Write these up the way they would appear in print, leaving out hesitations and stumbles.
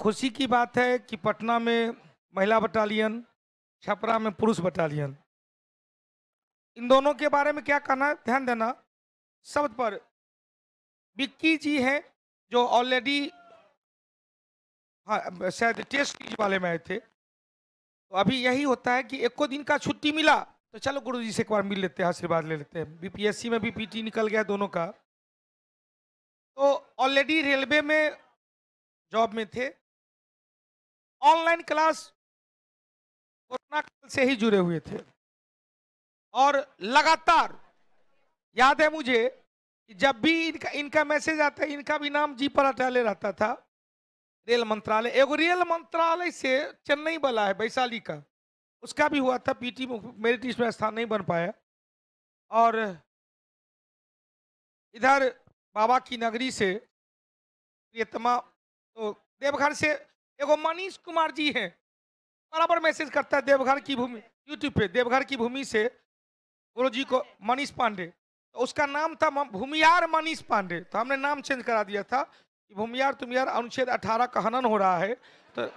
खुशी की बात है कि पटना में महिला बटालियन, छपरा में पुरुष बटालियन, इन दोनों के बारे में क्या कहना है, ध्यान देना शब्द पर। विक्की जी हैं जो ऑलरेडी हाँ शायद टेस्ट वाले में आए थे। तो अभी यही होता है कि एक को दिन का छुट्टी मिला तो चलो गुरुजी से एक बार मिल लेते हैं, आशीर्वाद ले लेते हैं। बीपीएससी में भी पीटी निकल गया दोनों का। तो ऑलरेडी रेलवे में जॉब में थे, ऑनलाइन क्लास कोरोना काल से ही जुड़े हुए थे और लगातार याद है मुझे कि जब भी इनका मैसेज आता है, इनका भी नाम जी पर अटाले रहता था। रेल मंत्रालय, एगो रेल मंत्रालय से चेन्नई वाला है वैशाली का, उसका भी हुआ था पीटी, मेरिट लिस्ट में स्थान नहीं बन पाया। और इधर बाबा की नगरी से प्रियतमा, तो देवघर से एगो मनीष कुमार जी हैं, बराबर मैसेज करता है देवघर की भूमि, यूट्यूब पे देवघर की भूमि से गुरु जी को, मनीष पांडे। तो उसका नाम था भूमियार मनीष पांडे, तो हमने नाम चेंज करा दिया था कि भूमियार तुमियार अनुच्छेद 18 का हनन हो रहा है। तो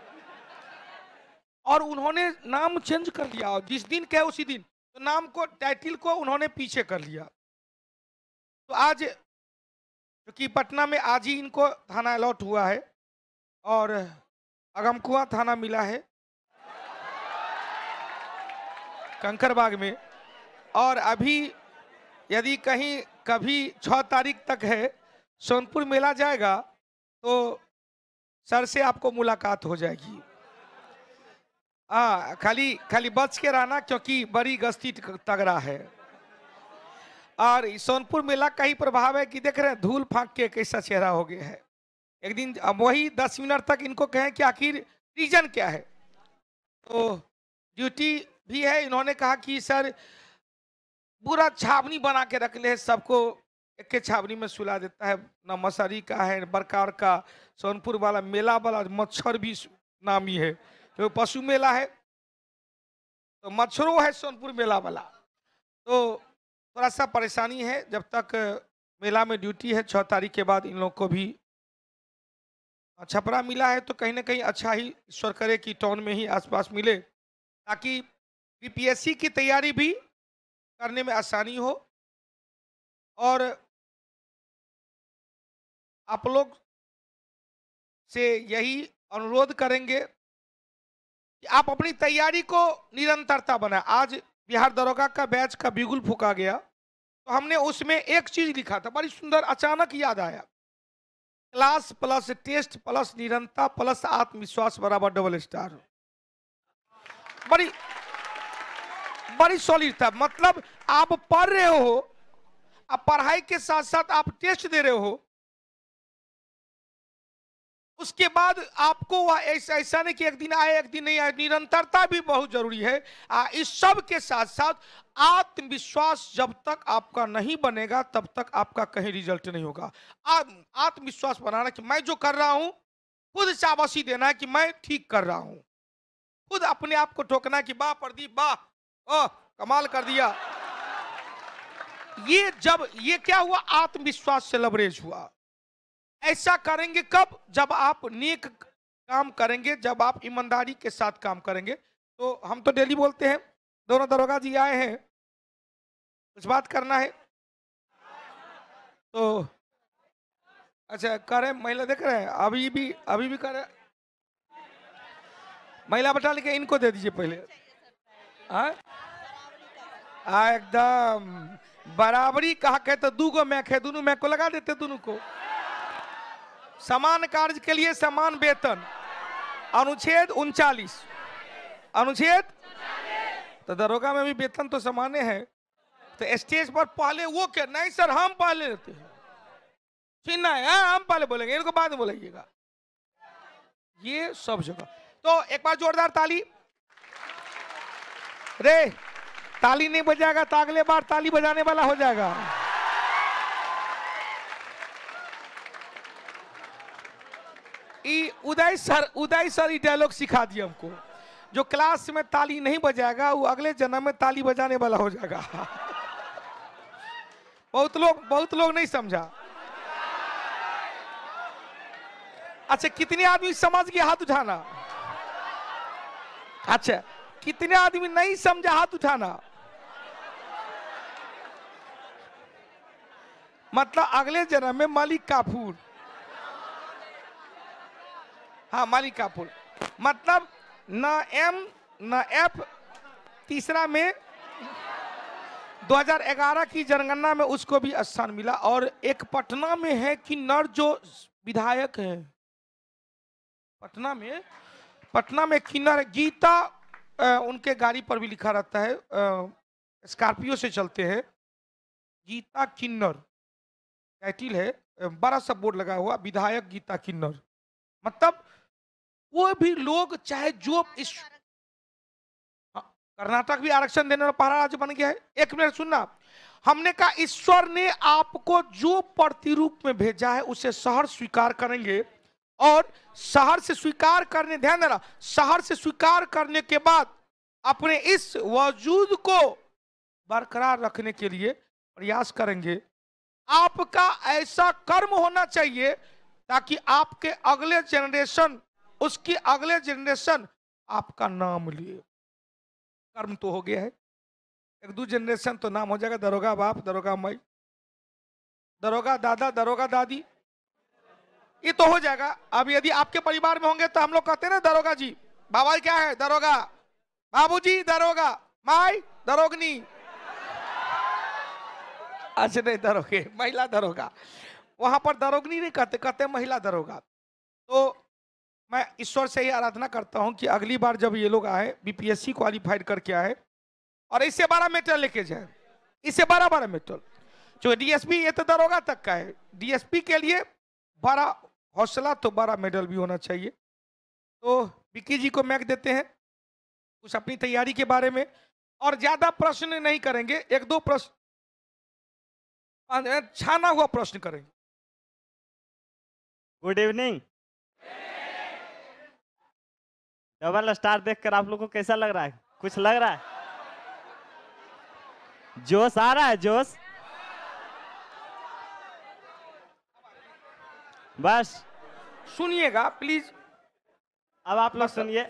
और उन्होंने नाम चेंज कर लिया, और जिस दिन कहे उसी दिन, तो नाम को, टाइटल को उन्होंने पीछे कर लिया। तो आज क्योंकि पटना में आज ही इनको थाना अलॉट हुआ है और अगमकुआं थाना मिला है कंकरबाग में। और अभी यदि कहीं कभी 6 तारीख तक है सोनपुर मेला जाएगा तो सर से आपको मुलाकात हो जाएगी। खाली बच के रहना क्योंकि बड़ी गश्ती तगड़ा है। और सोनपुर मेला का ही प्रभाव है कि देख रहे हैं धूल फांक के कैसा चेहरा हो गया है। एक दिन अब वही 10 मिनट तक इनको कहें कि आखिर रीजन क्या है, तो ड्यूटी भी है। इन्होंने कहा कि सर पूरा छावनी बना के रख ले, सबको एक के छावनी में सुला देता है, न मसरी का है बरकार का, सोनपुर वाला मेला वाला मच्छर भी नामी है, तो पशु मेला है तो मच्छरों है सोनपुर मेला वाला। तो थोड़ा सा परेशानी है, जब तक मेला में ड्यूटी है 6 तारीख के बाद इन लोग को भी छपरा मिला है, तो कहीं ना कहीं अच्छा ही ईश्वर करे कि टाउन में ही आसपास मिले, ताकि बीपीएससी की तैयारी भी करने में आसानी हो। और आप लोग से यही अनुरोध करेंगे कि आप अपनी तैयारी को निरंतरता बनाए। आज बिहार दरोगा का बैच का बिगुल फूका गया, तो हमने उसमें एक चीज लिखा था, बड़ी सुंदर, अचानक याद आया, क्लास प्लस टेस्ट प्लस निरंतरता प्लस आत्मविश्वास बराबर डबल स्टार। बड़ी सॉलिड था। मतलब आप पढ़ रहे हो, आप पढ़ाई के साथ साथ आप टेस्ट दे रहे हो, उसके बाद आपको वह ऐसा नहीं कि एक दिन आए एक दिन नहीं आए, निरंतरता भी बहुत जरूरी है। इस सब के साथ साथ आत्मविश्वास जब तक आपका नहीं बनेगा तब तक आपका कहीं रिजल्ट नहीं होगा। आत्मविश्वास बनाना कि मैं जो कर रहा हूं, खुद शाबाशी देना है कि मैं ठीक कर रहा हूं, खुद अपने आप को ठोकना कि वाह प्रदीप वाह, ओह कमाल कर दिया। ये क्या हुआ, आत्मविश्वास से लवरेज हुआ। ऐसा करेंगे कब, जब आप नेक काम करेंगे, जब आप ईमानदारी के साथ काम करेंगे। तो हम तो डेली बोलते हैं, दोनों दरोगा जी आए हैं, कुछ बात करना है तो अच्छा करें। महिला देख रहे हैं, अभी भी करें, महिला बटालियन के इनको दे दीजिए पहले। एकदम बराबरी कहा के तो 2 मैक है, दोनों मैक को लगा देते, दोनों को समान कार्य के लिए समान वेतन, अनुच्छेद 39, अनुच्छेद, तो दरोगा में भी वेतन तो समान है। तो स्टेज पर पहले वो क्या, नहीं सर हम पहले लेते हैं, सुनना है हम पहले बोलेंगे, इनको बाद में बोलिएगा, ये सब जगह। तो एक बार जोरदार ताली। रे ताली नहीं बजाएगा तो अगले बार ताली बजाने वाला हो जाएगा। उदय सर ये डायलॉग सिखा दिया हमको, जो क्लास में ताली नहीं बजाएगा वो अगले जन्म में ताली बजाने वाला हो जाएगा। बहुत लोग नहीं समझा। अच्छा, कितने आदमी समझ गए हाथ उठाना? अच्छा, कितने आदमी नहीं समझा हाथ उठाना? मतलब अगले जन्म में मालिक काफूर। हाँ, मालिक काफूर मतलब न एम न एफ, तीसरा में 2011 की जनगणना में उसको भी स्थान मिला। और एक पटना में है किन्नर जो विधायक है, पटना में किन्नर गीता, उनके गाड़ी पर भी लिखा रहता है, स्कॉर्पियो से चलते हैं, गीता किन्नर टाइटिल है, बड़ा सा बोर्ड लगा हुआ, विधायक गीता किन्नर। मतलब वो भी लोग चाहे जो इस कर्नाटक भी आरक्षण देने वाला पहला राज्य बन गया है। एक मिनट सुनना, हमने कहा ईश्वर ने आपको जो प्रतिरूप में भेजा है उसे शहर स्वीकार करेंगे, और शहर से स्वीकार करने, ध्यान देना, शहर से स्वीकार करने के बाद अपने इस वजूद को बरकरार रखने के लिए प्रयास करेंगे। आपका ऐसा कर्म होना चाहिए ताकि आपके अगले जनरेशन, उसकी अगले जनरेशन आपका नाम लिए। कर्म तो हो गया है, एक दो जनरेशन तो नाम हो जाएगा, दरोगा बाप, दरोगा माई, दरोगा दादा, दरोगा दादी, ये तो हो जाएगा। अब यदि आपके परिवार में होंगे तो हम लोग कहते हैं ना दरोगा जी, बाबा क्या है दरोगा, बाबूजी दरोगा, माई दरोगनी, अच्छा नहीं दरोगे, महिला दरोगा, वहां पर दरोगनी नहीं कहते, कहते महिला दरोगा। तो मैं ईश्वर से ही आराधना करता हूं कि अगली बार जब ये लोग आए, बीपीएससी क्वालिफाइड करके आए और इससे 12 मेटल लेके जाए, इससे 12 मेटल, जो डीएसपी ये तो दरोगा तक का है, डीएसपी के लिए 12 हौसला तो 12 मेडल भी होना चाहिए। तो विक्की जी को मैक देते हैं कुछ अपनी तैयारी के बारे में, और ज्यादा प्रश्न नहीं करेंगे, एक दो प्रश्न, छाना हुआ प्रश्न करेंगे। Good evening. डबल स्टार देखकर आप लोग को कैसा लग रहा है? कुछ लग रहा है? जोश आ रहा है? जोश बस सुनिएगा प्लीज। अब आप लोग सुनिए,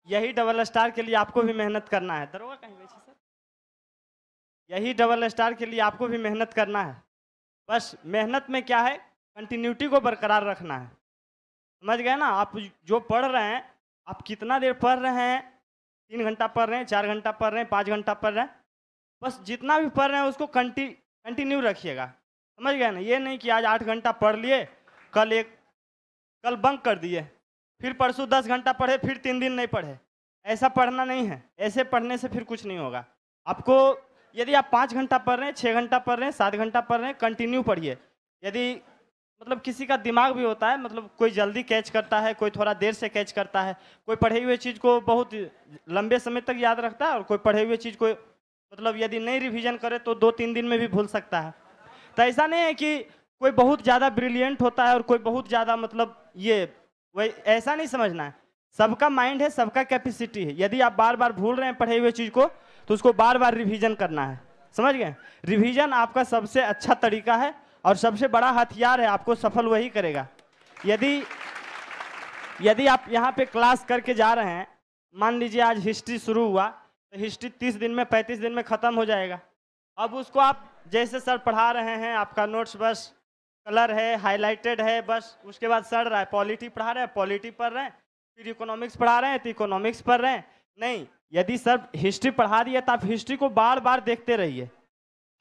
यही डबल स्टार के लिए आपको भी मेहनत करना है। दरोगा कहीं बैठे सर, यही डबल स्टार के लिए आपको भी मेहनत करना है। बस मेहनत में क्या है, कंटिन्यूटी को बरकरार रखना है, समझ गए ना? आप जो पढ़ रहे हैं, आप कितना देर पढ़ रहे हैं, 3 घंटा पढ़ रहे हैं, 4 घंटा पढ़ रहे हैं, 5 घंटा पढ़ रहे हैं, बस जितना भी पढ़ रहे हैं उसको कंटिन्यू रखिएगा, समझ गए ना? ये नहीं कि आज 8 घंटा पढ़ लिए, कल बंक कर दिए, फिर परसों 10 घंटा पढ़े, फिर 3 दिन नहीं पढ़े। ऐसा पढ़ना नहीं है, ऐसे पढ़ने से फिर कुछ नहीं होगा। आपको यदि आप 5 घंटा पढ़ रहे हैं, 6 घंटा पढ़ रहे हैं, 7 घंटा पढ़ रहे हैं, कंटिन्यू पढ़िए। यदि मतलब किसी का दिमाग भी होता है, मतलब कोई जल्दी कैच करता है, कोई थोड़ा देर से कैच करता है, कोई पढ़े हुए चीज़ को बहुत लंबे समय तक याद रखता है, और कोई पढ़े हुए चीज़ को मतलब यदि नहीं रिवीजन करे तो 2-3 दिन में भी भूल सकता है। तो ऐसा नहीं है कि कोई बहुत ज़्यादा ब्रिलियंट होता है और कोई बहुत ज़्यादा मतलब ये वही, ऐसा नहीं समझना है। सबका माइंड है, सबका कैपेसिटी है। यदि आप बार बार भूल रहे हैं पढ़े हुए चीज़ को, तो उसको बार बार रिवीजन करना है, समझ गए? रिवीजन आपका सबसे अच्छा तरीका है और सबसे बड़ा हथियार है, आपको सफल वही करेगा। यदि आप यहाँ पे क्लास करके जा रहे हैं, मान लीजिए आज हिस्ट्री शुरू हुआ, तो हिस्ट्री 30 दिन में 35 दिन में ख़त्म हो जाएगा। अब उसको आप जैसे सर पढ़ा रहे हैं, आपका नोट्स बस कलर है, हाईलाइटेड है, बस उसके बाद सड़ रहा है, पॉलिटी पढ़ा रहे हैं, पॉलिटी पढ़ रहे हैं, फिर इकोनॉमिक्स पढ़ा रहे हैं तो इकोनॉमिक्स पढ़ रहे हैं। नहीं, यदि सर हिस्ट्री पढ़ा दिए तो आप हिस्ट्री को बार बार देखते रहिए,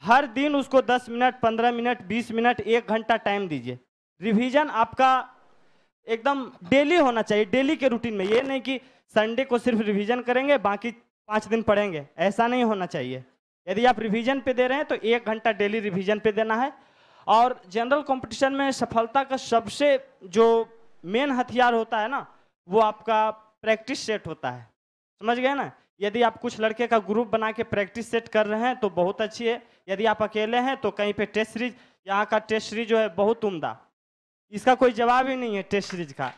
हर दिन उसको 10 मिनट, 15 मिनट, 20 मिनट, 1 घंटा टाइम दीजिए। रिवीजन आपका एकदम डेली होना चाहिए, डेली के रूटीन में। ये नहीं कि संडे को सिर्फ रिवीजन करेंगे, बाकी 5 दिन पढ़ेंगे, ऐसा नहीं होना चाहिए। यदि आप रिवीजन पे दे रहे हैं तो 1 घंटा डेली रिवीजन पे देना है। और जनरल कंपटीशन में सफलता का सबसे जो मेन हथियार होता है ना, वो आपका प्रैक्टिस सेट होता है, समझ गए ना? यदि आप कुछ लड़के का ग्रुप बना के प्रैक्टिस सेट कर रहे हैं तो बहुत अच्छी है। यदि आप अकेले हैं तो कहीं पे टेस्ट सीरीज, यहाँ का टेस्ट सीरीज जो है बहुत उम्दा, इसका कोई जवाब ही नहीं है टेस्ट सीरीज का।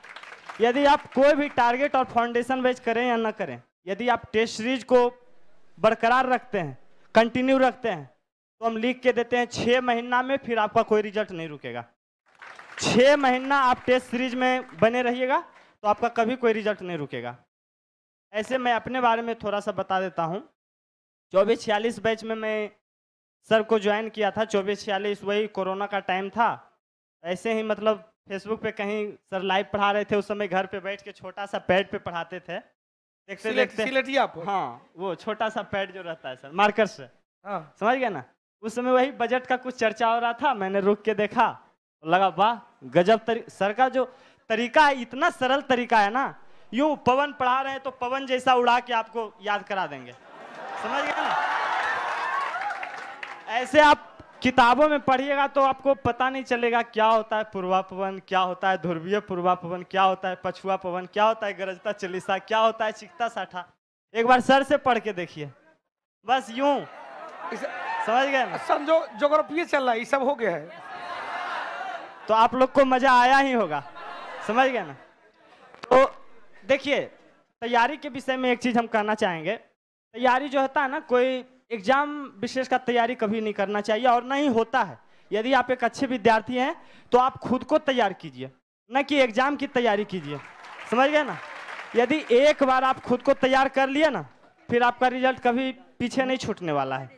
यदि आप कोई भी टारगेट और फाउंडेशन बेच करें या ना करें, यदि आप टेस्ट सीरीज को बरकरार रखते हैं, कंटिन्यू रखते हैं, तो हम लिख के देते हैं 6 महीना में फिर आपका कोई रिजल्ट नहीं रुकेगा। 6 महीना आप टेस्ट सीरीज में बने रहिएगा तो आपका कभी कोई रिजल्ट नहीं रुकेगा। ऐसे मैं अपने बारे में थोड़ा सा बता देता हूँ। 24-46 बैच में मैं सर को ज्वाइन किया था। 24-46 वही कोरोना का टाइम था। ऐसे ही मतलब फेसबुक पे कहीं सर लाइव पढ़ा रहे थे, उस समय घर पे बैठ के छोटा सा पैड पे पढ़ाते थे, देखते देखते। सिलेटिया पर? हाँ, वो छोटा सा पैड जो रहता है सर, मार्कर से। हाँ। समझ गए ना? उस समय वही बजट का कुछ चर्चा हो रहा था, मैंने रुक के देखा, लगा वाह गजब सर का जो तरीका है, इतना सरल तरीका है ना। यूं पवन पढ़ा रहे हैं तो पवन जैसा उड़ा के आपको याद करा देंगे। समझ गए ना? ऐसे आप किताबों में पढ़िएगा तो आपको पता नहीं चलेगा क्या होता है पूर्वा पवन, क्या होता है ध्रुवीय पूर्वा पवन, क्या होता है पछुआ पवन, क्या होता है गरजता चालीसा, क्या होता है चिकता साठा। एक बार सर से पढ़ के देखिए, बस यूं। समझ गए ना? समझो ज्योग्राफी चल रहा है, ये सब हो गया है तो आप लोग को मजा आया ही होगा। समझ गए ना? तो देखिए, तैयारी के विषय में एक चीज हम कहना चाहेंगे। तैयारी जो होता है ना, कोई एग्जाम विशेष का तैयारी कभी नहीं करना चाहिए और नहीं होता है। यदि आप एक अच्छे विद्यार्थी हैं तो आप खुद को तैयार कीजिए, न कि एग्जाम की तैयारी कीजिए। समझ गए ना? यदि एक बार आप खुद को तैयार कर लिए ना, फिर आपका रिजल्ट कभी पीछे नहीं छूटने वाला है।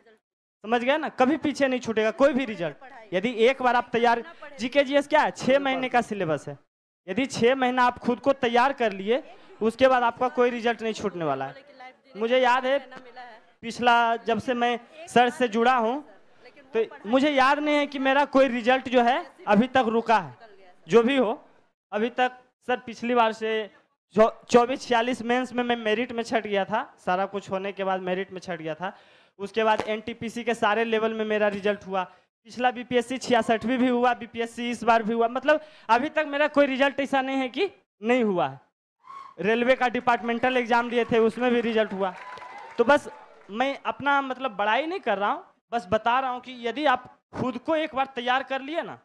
समझ गए ना? कभी पीछे नहीं छूटेगा कोई भी रिजल्ट। यदि एक बार आप तैयार, जीके जीएस क्या है, 6 महीने का सिलेबस है। यदि 6 महीना आप खुद को तैयार कर लिए, उसके बाद आपका कोई रिजल्ट नहीं छूटने वाला है। मुझे याद है पिछला, जब से मैं सर से जुड़ा हूं, तो मुझे याद नहीं है कि मेरा कोई रिजल्ट जो है अभी तक रुका है। जो भी हो, अभी तक सर पिछली बार से 24-46 मेंस में मैं मेरिट में छट गया था। सारा कुछ होने के बाद मेरिट में छट गया था। उसके बाद एनटीपीसी के सारे लेवल में मेरा रिजल्ट हुआ। पिछला बीपीएससी 66वीं भी हुआ, बीपीएससी इस बार भी हुआ। मतलब अभी तक मेरा कोई रिजल्ट ऐसा नहीं है कि नहीं हुआ है। रेलवे का डिपार्टमेंटल एग्जाम दिए थे, उसमें भी रिजल्ट हुआ। तो बस मैं अपना मतलब बड़ाई नहीं कर रहा हूँ, बस बता रहा हूँ कि यदि आप खुद को एक बार तैयार कर लिए ना,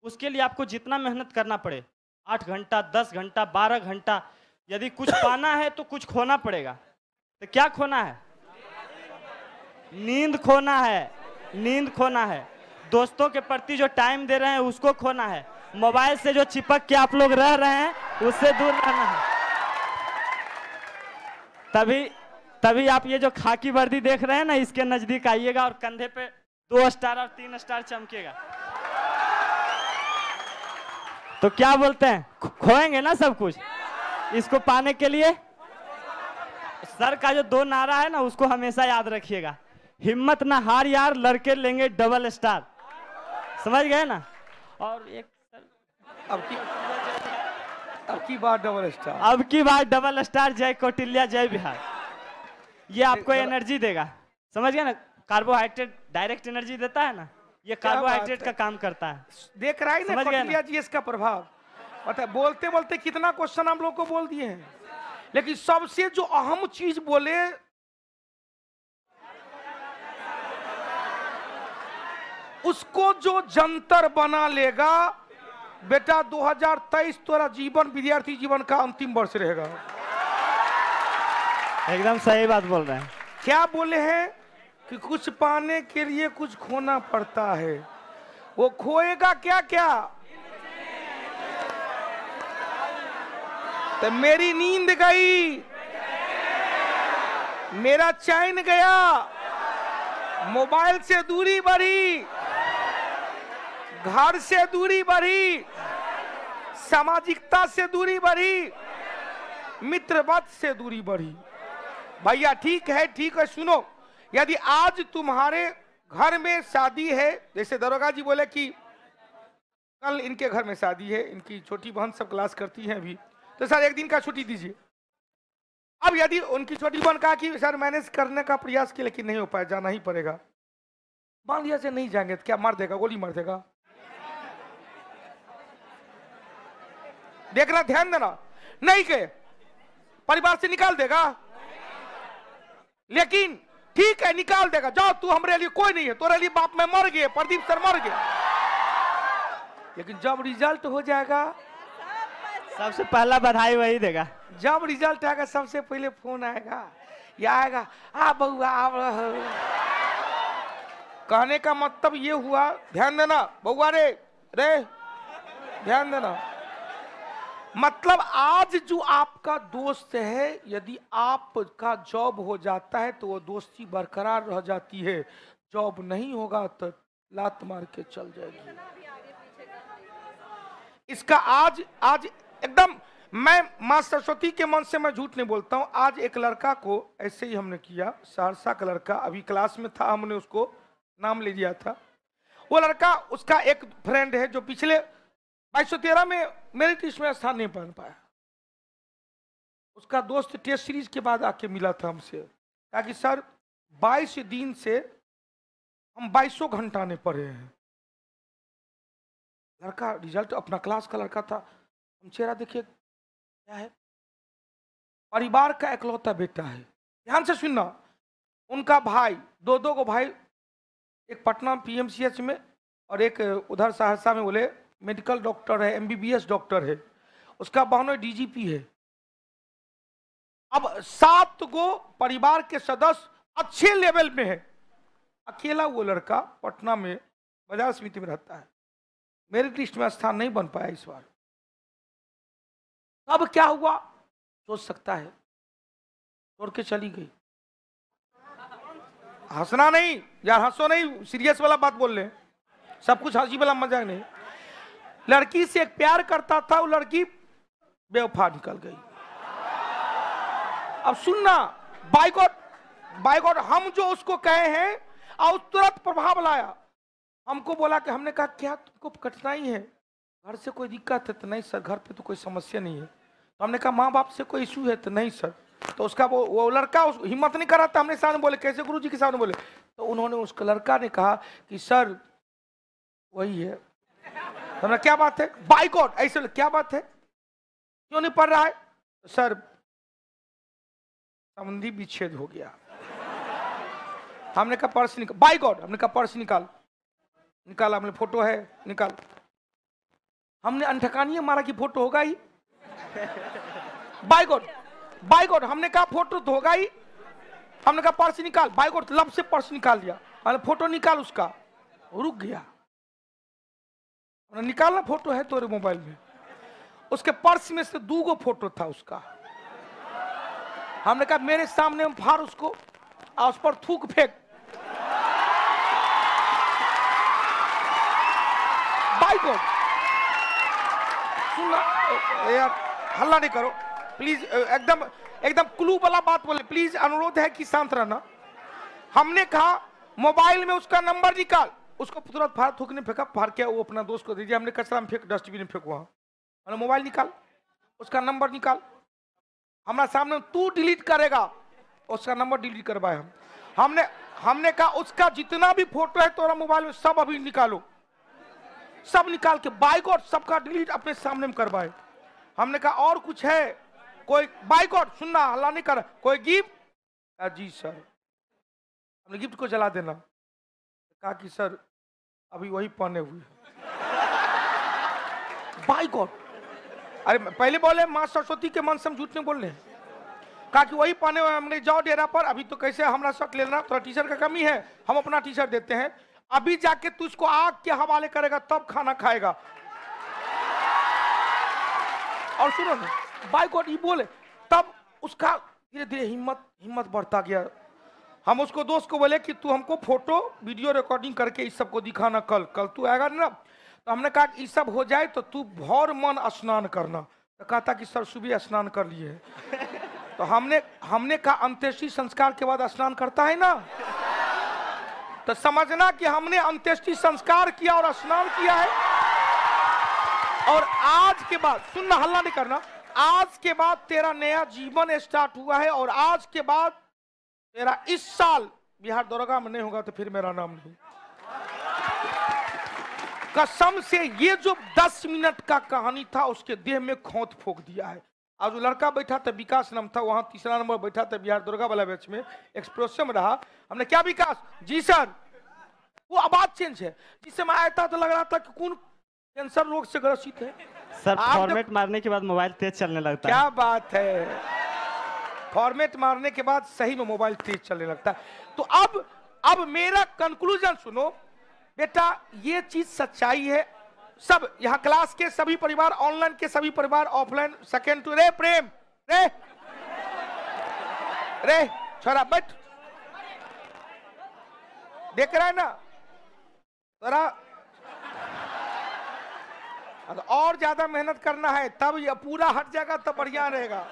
उसके लिए आपको जितना मेहनत करना पड़े, 8 घंटा, 10 घंटा, 12 घंटा, यदि कुछ पाना है तो कुछ खोना पड़ेगा। तो क्या खोना है? नींद खोना है। नींद खोना है। दोस्तों के प्रति जो टाइम दे रहे हैं उसको खोना है। मोबाइल से जो चिपक के आप लोग रह रहे हैं उससे दूर रहना है। तभी आप ये जो खाकी वर्दी देख रहे हैं ना, इसके नजदीक आइएगा और कंधे पे 2 स्टार और 3 स्टार चमकेगा। तो क्या बोलते हैं, खोएंगे ना सब कुछ इसको पाने के लिए। सर का जो 2 नारा है ना, उसको हमेशा याद रखिएगा। हिम्मत ना हार यार, लड़के लेंगे डबल स्टार। समझ गए ना? और एक अब की बार डबल स्टार, अब की बार डबल स्टार। जय कौटिल्य, जय बिहार। ये आपको एनर्जी देगा। समझ गए ना? कार्बोहाइड्रेट डायरेक्ट एनर्जी देता है ना, ये कार्बोहाइड्रेट का काम करता है। देख रहा है ना कौटिल्य जी इसका प्रभाव। पता है, बोलते बोलते कितना क्वेश्चन हम लोग को बोल दिए हैं, लेकिन सबसे जो अहम चीज बोले, उसको जो जंतर बना लेगा बेटा, 2023 तोरा जीवन, विद्यार्थी जीवन का अंतिम वर्ष रहेगा। एकदम सही बात बोल रहे हैं। क्या बोले हैं कि कुछ पाने के लिए कुछ खोना पड़ता है। वो खोएगा क्या क्या? तो मेरी नींद गई, मेरा चैन गया, मोबाइल से दूरी बढ़ी, घर से दूरी बढ़ी, सामाजिकता से दूरी बढ़ी, मित्रवत से दूरी बढ़ी। भैया ठीक है, सुनो, यदि आज तुम्हारे घर में शादी है, जैसे दरोगा जी बोले कि कल इनके घर में शादी है, इनकी छोटी बहन सब क्लास करती है अभी, तो सर 1 दिन का छुट्टी दीजिए। अब यदि उनकी छोटी बहन कहा कि सर मैनेज करने का प्रयास किया लेकिन नहीं हो पाया, जाना ही पड़ेगा, मान लिया से नहीं जाएंगे तो क्या मार देगा, गोली मार देगा? देखना, ध्यान देना, नहीं के परिवार से निकाल देगा, लेकिन ठीक है निकाल देगा, जाओ तू हमारे लिए कोई नहीं है, तोरे लिए बाप में मर गए, प्रदीप सर मर गए। लेकिन जब रिजल्ट हो जाएगा, सबसे पहला बधाई वही देगा। जब रिजल्ट आएगा सबसे पहले फोन आएगा, या आएगा आ बउआ आ। कहने का मतलब ये हुआ, ध्यान देना बउआ रे ध्यान देना, मतलब आज जो आपका दोस्त है, यदि आपका जॉब हो जाता है तो वो दोस्ती बरकरार रह जाती है, जॉब नहीं होगा तो लात मार के चल जाएगी। इसका आज आज एकदम, मैं मां सरस्वती के मन से मैं झूठ नहीं बोलता हूं। आज एक लड़का को ऐसे ही हमने किया, सहरसा का लड़का, अभी क्लास में था, हमने उसको नाम ले दिया था। वो लड़का, उसका एक फ्रेंड है जो पिछले 2213 में मेरिट लिस्ट में स्थान नहीं पा पाया। उसका दोस्त टेस्ट सीरीज के बाद आके मिला था हमसे, कहा कि सर 22 दिन से हम 2200 घंटा ने पढ़े हैं। लड़का रिजल्ट अपना क्लास का लड़का था, हम चेहरा देखिए क्या है, परिवार का इकलौता बेटा है। ध्यान से सुनना, उनका भाई, दो को भाई, एक पटना पीएमसीएच में और एक उधर सहरसा में बोले मेडिकल डॉक्टर है, एमबीबीएस डॉक्टर है, उसका बहनोई डीजीपी है। अब 7 गो परिवार के सदस्य अच्छे लेवल में है, अकेला वो लड़का पटना में बाजार समिति में रहता है, मेरिट लिस्ट में स्थान नहीं बन पाया इस बार। अब क्या हुआ सोच सकता है, छोड़ के चली गई। हंसना नहीं यार, हंसो नहीं, सीरियस वाला बात बोल रहे, सब कुछ हंसी वाला मजाक नहीं। लड़की से एक प्यार करता था, वो लड़की बेवफा निकल गई। अब सुनना, बाय गॉड हम जो उसको कहे हैं और तुरंत प्रभाव लाया। हमको बोला कि, हमने कहा क्या तुमको कठिनाई है, घर से कोई दिक्कत है? तो नहीं सर, घर पे तो कोई समस्या नहीं है। तो हमने कहा माँ बाप से कोई इशू है? तो नहीं सर। तो उसका वो लड़का हिम्मत नहीं कर रहा था, हमने सामने बोले, कैसे गुरुजी के सामने बोले? तो उन्होंने, उसका लड़का ने कहा कि सर वही है। तो हमने, क्या बात है? बाय गॉड ऐसे क्या बात है, क्यों नहीं पढ़ रहा है? तो सर संबंधी विच्छेद हो गया। हमने कहा पर्स निकाल, बाय गॉड, हमने कहा पर्स निकाल, निकाला, हमने फोटो है निकाल। हमने अनठकानी मारा कि फोटो होगा ही, बाय गॉड हमने कहा फोटो तो होगा ही। हमने कहा पर्स निकाल, बाय गॉड लब से पर्स निकाल दिया, हमने फोटो निकाल, उसका रुक गया। हमने निकालना फोटो है तोरे मोबाइल में, उसके पर्स में से 2 गो फोटो था उसका। हमने कहा मेरे सामने हम फाड़ उसको और उस पर थूक फेंक। बाय गॉड, सुनना यार, हल्ला नहीं करो प्लीज, एकदम क्लू वाला बात बोले प्लीज, अनुरोध है कि शांत रहना। हमने कहा मोबाइल में उसका नंबर निकाल, उसको तुरंत फाड़, थूक ने फेंका, फाड़ के वो अपना दोस्त को दे दिया। हमने कचरा में फेंक, डस्टबिन में फेंक, वहां मोबाइल निकाल, उसका नंबर निकाल। हमारा सामने तू डिलीट करेगा, उसका नंबर डिलीट करवाए हमने कहा उसका जितना भी फोटो है तोरा मोबाइल में सब अभी निकालो, सब निकाल के बाय गॉड सबका डिलीट अपने सामने में करवाए। हमने कहा और कुछ है कोई? बाय गॉड सुनना, हल्ला नहीं कर, कोई गिफ्ट? जी सर। हमने गिफ्ट को जला देना। कहा कि सर अभी वही पहने हुए। बाय गॉड, अरे पहले बोले मां सरस्वती के मन से हम झूठ नहीं बोल रहे हैं। कहा कि वही पहने हुए। हमने जाओ डेरा पर, अभी तो कैसे हमारा शर्ट ले लेना, थोड़ा टी शर्ट का कमी है, हम अपना टी शर्ट देते हैं, अभी जाके तू इसको आग के हवाले करेगा तब खाना खाएगा। और सुनो ना, बाय गॉड ये बोले, तब उसका धीरे धीरे हिम्मत बढ़ता गया। हम उसको दोस्त को बोले कि तू हमको फोटो वीडियो रिकॉर्डिंग करके इस सब को दिखाना, कल तू आएगा ना। तो हमने कहा कि ये सब हो जाए तो तू भौर मन स्नान करना। तो कहा था कि सर सुबह स्नान कर लिए। तो हमने कहा अंत्येष्टि संस्कार के बाद स्नान करता है ना, तो समझना कि हमने अंत्येष्टि संस्कार किया और स्नान किया है। और आज के बाद सुनना, हल्ला नहीं करना, आज के बाद तेरा नया जीवन स्टार्ट हुआ है। और आज के बाद तेरा इस साल बिहार दरोगा में नहीं होगा तो फिर मेरा नाम नहीं। कसम से ये जो 10 मिनट का कहानी था उसके देह में खोत फोक दिया है। आज वो लड़का बैठा था, विकास नाम था, वहां तीसरा नंबर बैठा था बिहार दरोगा वाला बैच में, एक्सप्रेशन में रहा। हमने क्या विकास? जी सर। वो आवाज चेंज है, जिससे मैं आया था तो लग रहा था कि कौन कैंसर रोग से ग्रसित है। सर फॉर्मेट मारने के बाद मोबाइल तेज चलने लगता है। क्या बात है, फॉर्मेट मारने के बाद सही में मोबाइल तेज चलने लगता है। तो अब मेरा कंक्लूजन सुनो बेटा, ये चीज सच्चाई है। सब यहाँ क्लास के सभी परिवार, ऑनलाइन के सभी परिवार, ऑफलाइन, सेकेंड टू रे प्रेम रे रे छोरा बैठ, देख रहा है ना थोड़ा और ज्यादा मेहनत करना है, तब ये पूरा हट जाएगा तो बढ़िया रहेगा।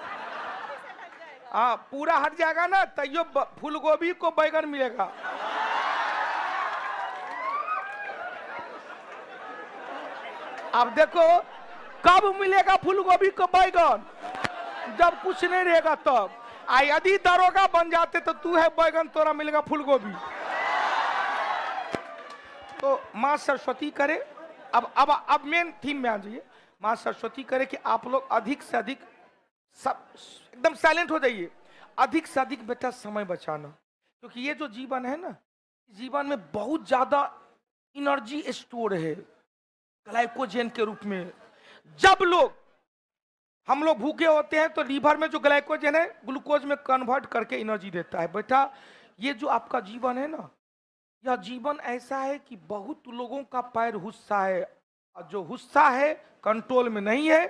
हाँ पूरा हट जाएगा ना तो यो फूल गोभी को बैगन मिलेगा। अब देखो कब मिलेगा फूल गोभी को बैगन, जब कुछ नहीं रहेगा तब। यदि दरोगा बन जाते तो तू है बैगन, तोरा मिलेगा फूल गोभी। तो माँ सरस्वती करे, अब मेन थीम में आ जाइए। माँ सरस्वती करे कि आप लोग अधिक से अधिक सब एकदम साइलेंट हो जाइए, अधिक से अधिक बेटा समय बचाना, क्योंकि ये जो जीवन है ना, जीवन में बहुत ज्यादा एनर्जी स्टोर है ग्लाइकोजन के रूप में। जब हम लोग भूखे होते हैं तो लीवर में जो ग्लाइकोजन है ग्लूकोज में कन्वर्ट करके एनर्जी देता है। बेटा ये जो आपका जीवन है ना, यह जीवन ऐसा है कि बहुत लोगों का पैर हुस्सा है, और जो हुस्सा है कंट्रोल में नहीं है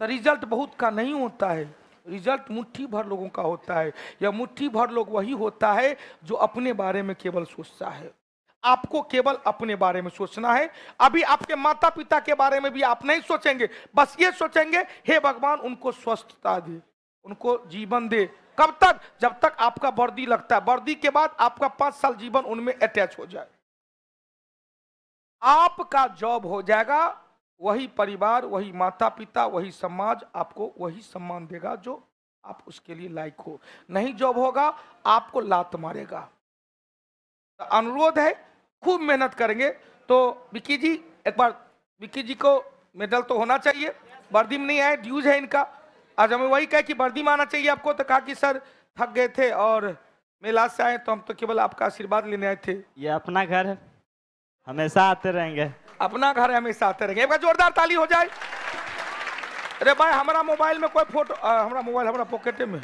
तो रिजल्ट बहुत का नहीं होता है, रिजल्ट मुट्ठी भर लोगों का होता है। यह मुट्ठी भर लोग वही होता है जो अपने बारे में केवल सोचता है। आपको केवल अपने बारे में सोचना है। अभी आपके माता पिता के बारे में भी आप नहीं सोचेंगे, बस ये सोचेंगे हे भगवान उनको स्वस्थता दे, उनको जीवन दे। कब तक? जब तक आपका वर्दी लगता है, वर्दी के बाद आपका 5 साल जीवन उनमें अटैच हो जाए, आपका जॉब हो जाएगा, वही परिवार, वही माता पिता, वही समाज आपको वही सम्मान देगा जो आप उसके लिए लायक हो। नहीं जॉब होगा आपको लात मारेगा। तो अनुरोध है खूब मेहनत करेंगे। तो विक्की जी, एक बार विक्की जी को मेडल तो होना चाहिए, वर्दी में नहीं आए, ड्यूज है इनका। आज हमें वही कहे कि वर्दी में आना चाहिए आपको, तो कहा कि सर थक गए थे और मेला से आए तो हम तो केवल आपका आशीर्वाद लेने आए थे। ये अपना घर है, हमेशा आते रहेंगे। अपना घर है, हमेशा आते रहेंगे। एक बार जोरदार ताली हो जाए। अरे भाई हमारा मोबाइल में कोई फोटो, हमारा मोबाइल हमारा पॉकेट में।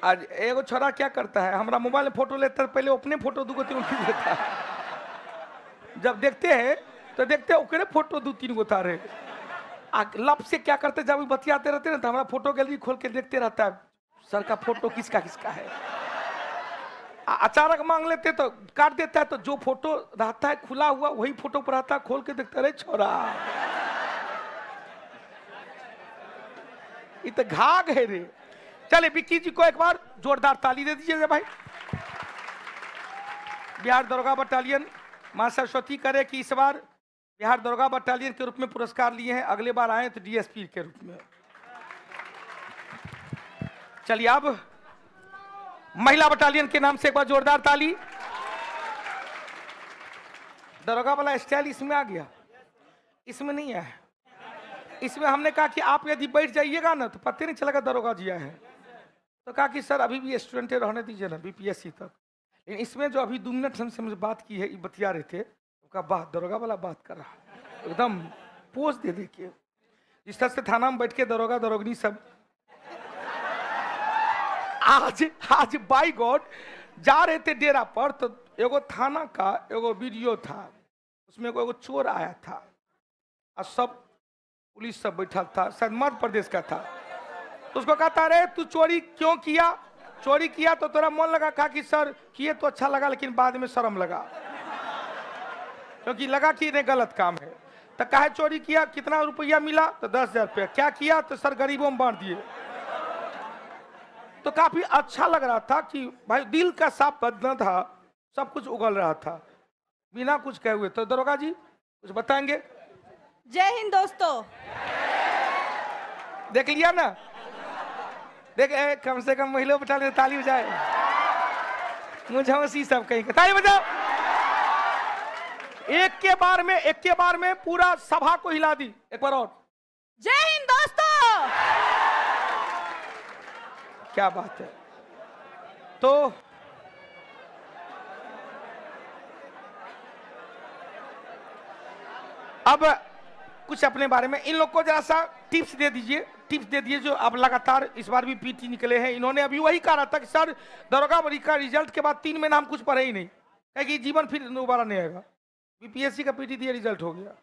आज एगो छोरा क्या करता है, हमारा मोबाइल में फोटो लेता है, पहले अपने फोटो 2 3 खींच लेता है। जब देखते हैं तो देखते हैं ओकरे फोटो 2 3 उतारे। लब से क्या करते, जब बतियाते रहते हैं तो हमारा फोटो गैलरी खोल के देखते रहता है सर का फोटो किसका किसका है। अचानक मांग लेते तो काट देता है, तो जो फोटो रहता है खुला हुआ वही फोटो पर आता है, खोल के देखता है छोरा ये तो घाघ है रे। चले विक्की जी को एक बार जोरदार ताली दे दीजिएगा भाई। बिहार दरोगा बटालियन मां सरस्वती करे कि इस बार बिहार दरोगा बटालियन के रूप में पुरस्कार लिए हैं, अगले बार आए तो डीएसपी के रूप में। चलिए अब महिला बटालियन के नाम से एक बार जोरदार ताली। दरोगा वाला स्टाइल इसमें आ गया, इसमें नहीं आया। इसमें हमने कहा कि आप यदि बैठ जाइएगा ना तो पता नहीं चलेगा दरोगा जी आए हैं। तो कहा कि सर अभी भी स्टूडेंट रहने दीजिए ना बीपीएससी तक। लेकिन इसमें जो अभी 2 मिनट हमसे मुझे बात की है, ये बतिया रहे थे, तो कहा बात दरोगा वाला बात कर रहा, एकदम पोज दे के जिस तरह से थाना में बैठ के दरोगा दरोगनी सब। आज बाई गॉड जा रहे थे डेरा पर, तो एगो थाना का एगो वीडियो था, उसमें एगो चोर आया था और सब पुलिस सब बैठा था, शायद मध्य प्रदेश का था। तो उसको कहता अरे तू चोरी क्यों किया, चोरी किया तो तेरा मन लगा? कहा कि सर किए तो अच्छा लगा लेकिन बाद में शर्म लगा, क्योंकि लगा कि ये गलत काम है। तो कहा चोरी किया, कितना रुपया मिला? तो 10,000 रुपया। क्या किया? तो सर गरीबों में बांट दिए। तो काफी अच्छा लग रहा था कि भाई दिल का साफ बदला था, सब कुछ उगल रहा था बिना कुछ कहे हुए। तो दरोगा जी कुछ बताएंगे? जय हिंद दोस्तों। देख लिया ना, देख कम से कम महिला बटालियन ताली बजाए, मुझे हंसी सब कहीं ताली बजाओ। एक के बार में पूरा सभा को हिला दी। एक बार और जय हिंद दोस्तों। क्या बात है। तो अब कुछ अपने बारे में इन लोग को जरा सा टिप्स दे दीजिए जो अब लगातार इस बार भी पीटी निकले हैं। इन्होंने अभी वही कहा था कि सर दरोगा बड़ी का रिजल्ट के बाद 3 महीना हम कुछ पढ़े ही नहीं, कि जीवन फिर दोबारा नहीं आएगा। बीपीएससी का पीटी दिया, रिजल्ट हो गया।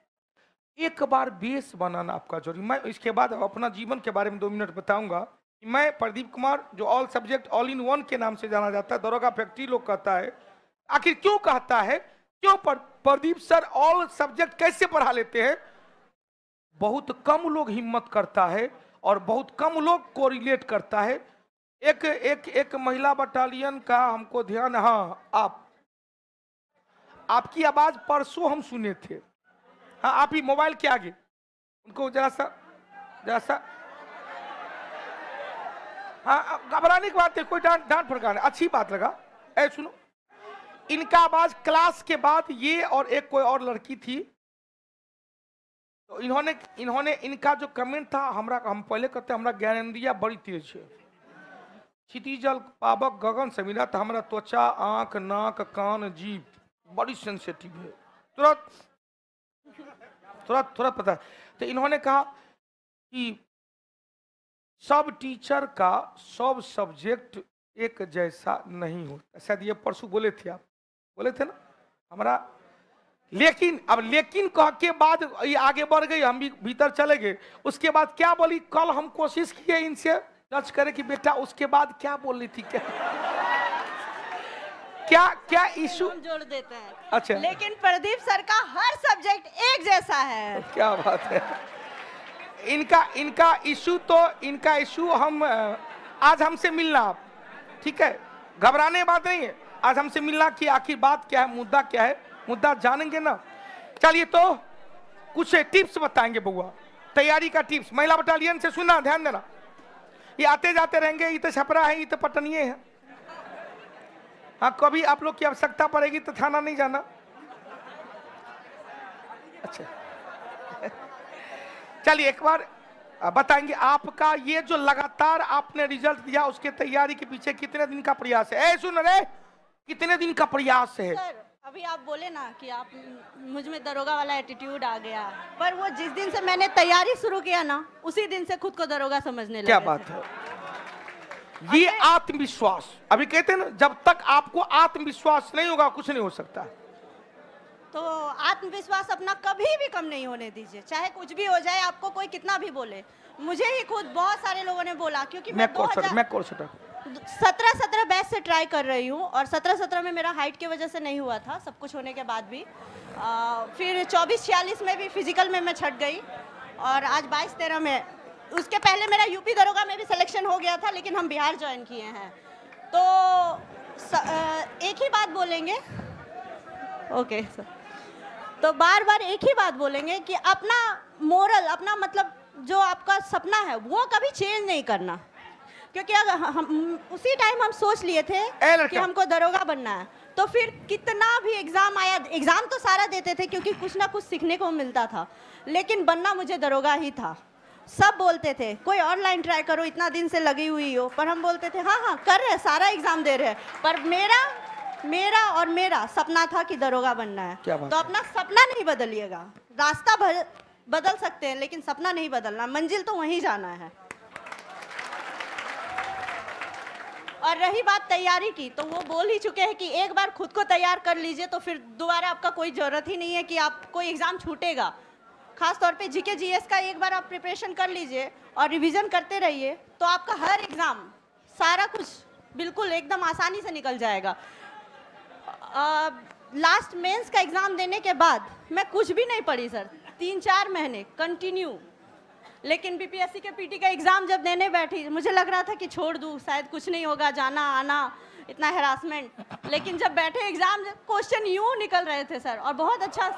एक बार बेस बनाना आपका जरूरी। मैं इसके बाद अपना जीवन के बारे में 2 मिनट बताऊंगा। मैं प्रदीप कुमार, जो all subject all in one के नाम से जाना जाता है, दरोगा फैक्ट्री लोग कहता है। आखिर क्यों कहता है? क्यों प्रदीप सर ऑल सब्जेक्ट कैसे पढ़ा लेते हैं? बहुत कम लोग हिम्मत करता है और बहुत कम लोग को रिलेट करता है। एक महिला बटालियन का हमको ध्यान, हाँ आपकी आवाज परसों हम सुने थे। हाँ, आप ही मोबाइल के आगे उनको जरा सा हाँ, घबराने की बात है, कोई डांट फटकार, अच्छी बात लगा। ऐ सुनो, इनका आवाज क्लास के बाद ये और एक कोई और लड़की थी, तो इन्होंने इनका जो कमेंट था, हम पहले कहते हमरा ज्ञानेंद्रिया बड़ी तेज है, क्षितिजल पावक गगन से मिला, तो हमारा त्वचा, आंख, नाक, कान, जीभ बड़ी सेंसिटिव है, तुरंत पता है। तो इन्होंने कहा कि सब टीचर का सब सब्जेक्ट एक जैसा नहीं होता। शायद ये परसों बोले थे, आप बोले थे ना हमारा। लेकिन कह के बाद ये आगे बढ़ गई, हम भी भीतर चले गए। उसके बाद क्या बोली? कल हम कोशिश किए इनसे टच करे कि बेटा उसके बाद क्या बोल रही थी, क्या इशू जोड़ देते हैं। अच्छा, लेकिन प्रदीप सर का हर सब्जेक्ट एक जैसा है। क्या बात है। इनका इशू हम आज हमसे मिलना, आप ठीक है, घबराने की बात नहीं है। आज हमसे मिलना कि आखिर बात क्या है, मुद्दा क्या है, मुद्दा जानेंगे ना। चलिए, तो कुछ टिप्स बताएंगे बउआ, तैयारी का टिप्स। महिला बटालियन से सुनना, ध्यान देना। ये आते जाते रहेंगे, ये तो छपरा है, ये तो पटनिये है। हाँ, कभी आप लोग की आवश्यकता पड़ेगी तो थाना नहीं जाना। अच्छा, चलिए एक बार बताएंगे आपका ये जो लगातार आपने रिजल्ट दिया, उसके तैयारी के पीछे कितने दिन का प्रयास है? सुन रहे, कितने दिन का प्रयास है? सर, अभी आप बोले ना कि आप मुझ में दरोगा वाला एटीट्यूड आ गया, पर वो जिस दिन से मैंने तैयारी शुरू किया ना, उसी दिन से खुद को दरोगा समझने लगे। क्या बात है। ये आत्मविश्वास, अभी कहते हैं ना, जब तक आपको आत्मविश्वास नहीं होगा कुछ नहीं हो सकता। तो आत्मविश्वास अपना कभी भी कम नहीं होने दीजिए, चाहे कुछ भी हो जाए, आपको कोई कितना भी बोले। मुझे ही खुद बहुत सारे लोगों ने बोला, क्योंकि मैं 17 बैच से ट्राई कर रही हूँ, और 17 में मेरा हाइट की वजह से नहीं हुआ था, सब कुछ होने के बाद भी। फिर 24-46 में भी फिजिकल में मैं छट गई, और आज 22-13 में। उसके पहले मेरा यूपी दरोगा में भी सिलेक्शन हो गया था, लेकिन हम बिहार ज्वाइन किए हैं। तो एक ही बात बोलेंगे, ओके सर, तो बार बार एक ही बात बोलेंगे कि अपना मोरल, अपना मतलब जो आपका सपना है वो कभी चेंज नहीं करना। क्योंकि अगर हम उसी टाइम हम सोच लिए थे कि हमको दरोगा बनना है, तो फिर कितना भी एग्जाम आया, एग्जाम तो सारा देते थे क्योंकि कुछ ना कुछ सीखने को मिलता था, लेकिन बनना मुझे दरोगा ही था। सब बोलते थे कोई ऑनलाइन ट्राई करो, इतना दिन से लगी हुई हो, पर हम बोलते थे हाँ कर रहे, सारा एग्जाम दे रहे, पर मेरा सपना था कि दरोगा बनना है। तो अपना सपना नहीं बदलिएगा, रास्ता बदल सकते हैं लेकिन सपना नहीं बदलना, मंजिल तो वहीं जाना है। और रही बात तैयारी की, तो वो बोल ही चुके हैं कि एक बार खुद को तैयार कर लीजिए तो फिर दोबारा आपका कोई जरूरत ही नहीं है कि आप कोई एग्जाम छूटेगा। खास तौर पे जीके जीएस का एक बार आप प्रिपरेशन कर लीजिए और रिवीजन करते रहिए, तो आपका हर एग्जाम सारा कुछ बिल्कुल एकदम आसानी से निकल जाएगा। लास्ट मेंस का एग्जाम देने के बाद मैं कुछ भी नहीं पढ़ी सर, 3-4 महीने कंटिन्यू। लेकिन बीपीएससी के पीटी का एग्जाम जब देने बैठी, मुझे लग रहा था कि छोड़ दूँ, शायद कुछ नहीं होगा, जाना आना इतना हैरासमेंट। लेकिन जब बैठे एग्जाम, क्वेश्चन यूं निकल रहे थे सर, और बहुत अच्छा।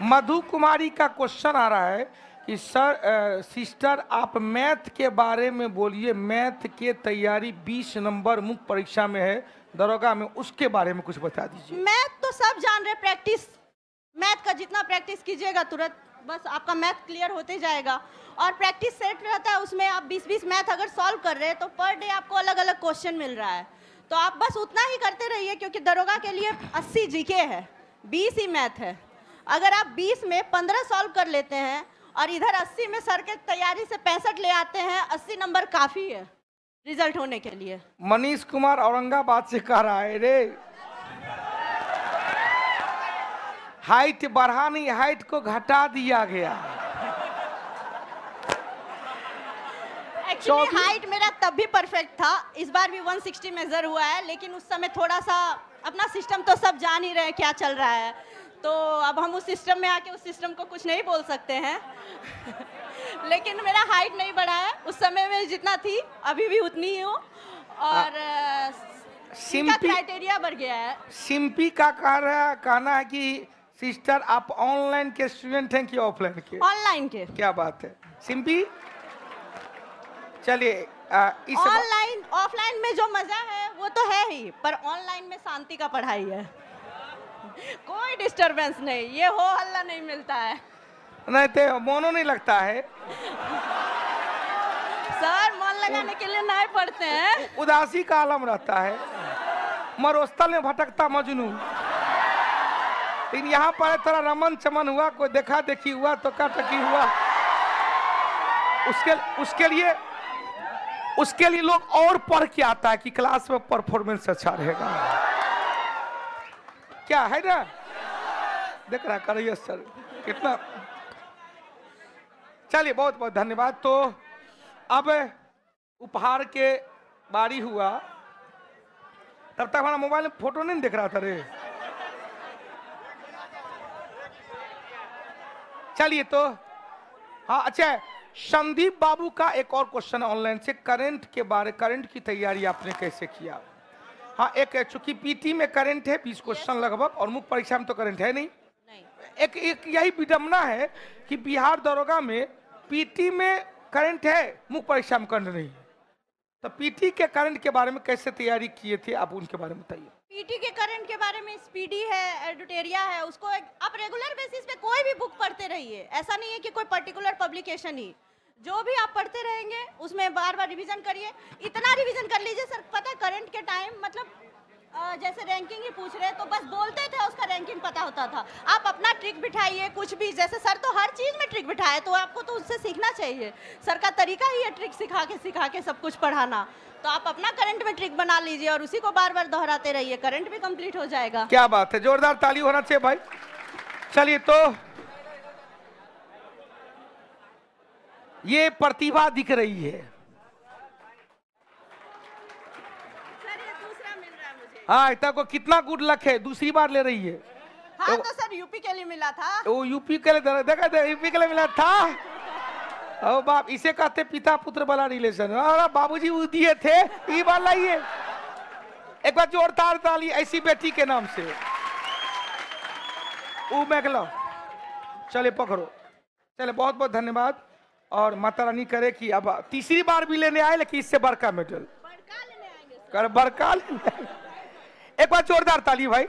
मधु कुमारी का क्वेश्चन आ रहा है कि सर सिस्टर आप मैथ के बारे में बोलिए, मैथ के तैयारी 20 नंबर मुख्य परीक्षा में है दरोगा में, उसके बारे में कुछ बता दीजिए। मैथ तो सब जान रहे, प्रैक्टिस, मैथ का जितना प्रैक्टिस कीजिएगा तुरंत बस आपका मैथ क्लियर होते जाएगा। और प्रैक्टिस सेट रहता है, उसमें आप 20-20 मैथ अगर सॉल्व कर रहे हैं तो पर डे आपको अलग अलग क्वेश्चन मिल रहा है, तो आप बस उतना ही करते रहिए। क्योंकि दरोगा के लिए 80 जीके है, 20 ही मैथ है। अगर आप 20 में 15 सॉल्व कर लेते हैं और इधर 80 में सर के तैयारी से 65 ले आते हैं, 80 नंबर काफ़ी है। रिजल्ट होने के लिए। मनीष कुमार औरंगाबाद से कह रहा है रे, हाइट बढ़ा नहीं, हाइट को घटा दिया गया। एक्चुअली हाइट मेरा तब भी परफेक्ट था, इस बार भी 160 मेजर हुआ है, लेकिन उस समय थोड़ा सा अपना सिस्टम तो सब जान ही रहे क्या चल रहा है, तो अब हम उस सिस्टम में आके उस सिस्टम को कुछ नहीं बोल सकते हैं। लेकिन मेरा हाइट नहीं बढ़ा है, उस समय में जितना थी अभी भी उतनी ही हूँ, और इनका क्राइटेरिया बढ़ गया है। सिंपी का कहना है कि सिस्टर आप ऑनलाइन के स्टूडेंट हैं कि ऑफलाइन के? ऑनलाइन के। क्या बात है सिंपी। चलिए ऑनलाइन ऑफलाइन में जो मजा है वो तो है ही, पर ऑनलाइन में शांति का पढ़ाई है, कोई डिस्टरबेंस नहीं, ये हो हल्ला नहीं मिलता है। नहीं तो मोनो नहीं लगता है सर, मन लगाने के लिए नहीं पढ़ते हैं। उदासी का आलम रहता है, मरोस्तल में भटकता मजनू। लेकिन यहाँ पर थोड़ा रमन चमन हुआ, कोई देखा देखी हुआ तो टकी हुआ, उसके लिए लोग और पढ़ के आता है कि क्लास में परफॉर्मेंस अच्छा रहेगा। क्या है ना, देख रहा करिए सर कितना। चलिए बहुत बहुत धन्यवाद। तो अब उपहार के बारी हुआ, तब तक हमारा मोबाइल में फोटो नहीं दिख रहा था रे। चलिए तो हाँ, अच्छा संदीप बाबू का एक और क्वेश्चन ऑनलाइन से, करंट की तैयारी आपने कैसे किया? हाँ, एक चूंकि पीटी में करंट है 20 क्वेश्चन लगभग, और मुख्य परीक्षा में तो करंट है नहीं। एक यही विडम्बना है कि बिहार दरोगा में पीटी में करंट है, मुख्य परीक्षा में करंट नहीं है। तो पीटी के करंट के बारे में कैसे तैयारी किए थे आप, उनके बारे में बताइए। पीटी के करंट के बारे में स्पीडी है, एडुटेरिया है, उसको आप रेगुलर बेसिस पे कोई भी बुक पढ़ते रहिए, ऐसा नहीं है कि कोई पर्टिकुलर पब्लिकेशन ही, जो भी आप पढ़ते रहेंगे उसमें बार बार रिवीजन करिए। इतना रिवीजन कर लीजिए सर, पता है करंट के टाइम मतलब जैसे रैंकिंग ही पूछ रहे तो बस बोलते थे, उसका रैंकिंग पता होता था। आप अपना ट्रिक बिठाइए, कुछ भी, जैसे सर तो हर चीज में ट्रिक बिठाए, तो आपको तो उससे सीखना चाहिए। सर का तरीका ही है ट्रिक सिखा के सब कुछ पढ़ाना, तो आप अपना करंट में ट्रिक बना लीजिए और उसी को बार बार दोहराते रहिए, करंट भी कंप्लीट हो जाएगा। क्या बात है, जोरदार ताली होना चाहिए भाई। चलिए तो ये प्रतिभा दिख रही है, हाँ इतना को कितना गुड लक है, दूसरी बार ले रही है। हाँ तो सर यूपी के लिए मिला था। वो यूपी के लिए देखा, यूपी के लिए मिला था। ओ बाप, इसे कहते पिता पुत्र वाला रिलेशन। और बाबूजी वो दिए थे, ये बार लाइए एक बार जोरदार ताली ऐसी बेटी के नाम से। वो मैगलो चले पकड़ो। चले बहुत बहुत धन्यवाद, और माता रानी करे कि अब तीसरी बार भी लेने आए, लेकिन इससे बड़का मेडल कर बड़का लेने। एक बार जोरदार ताली भाई।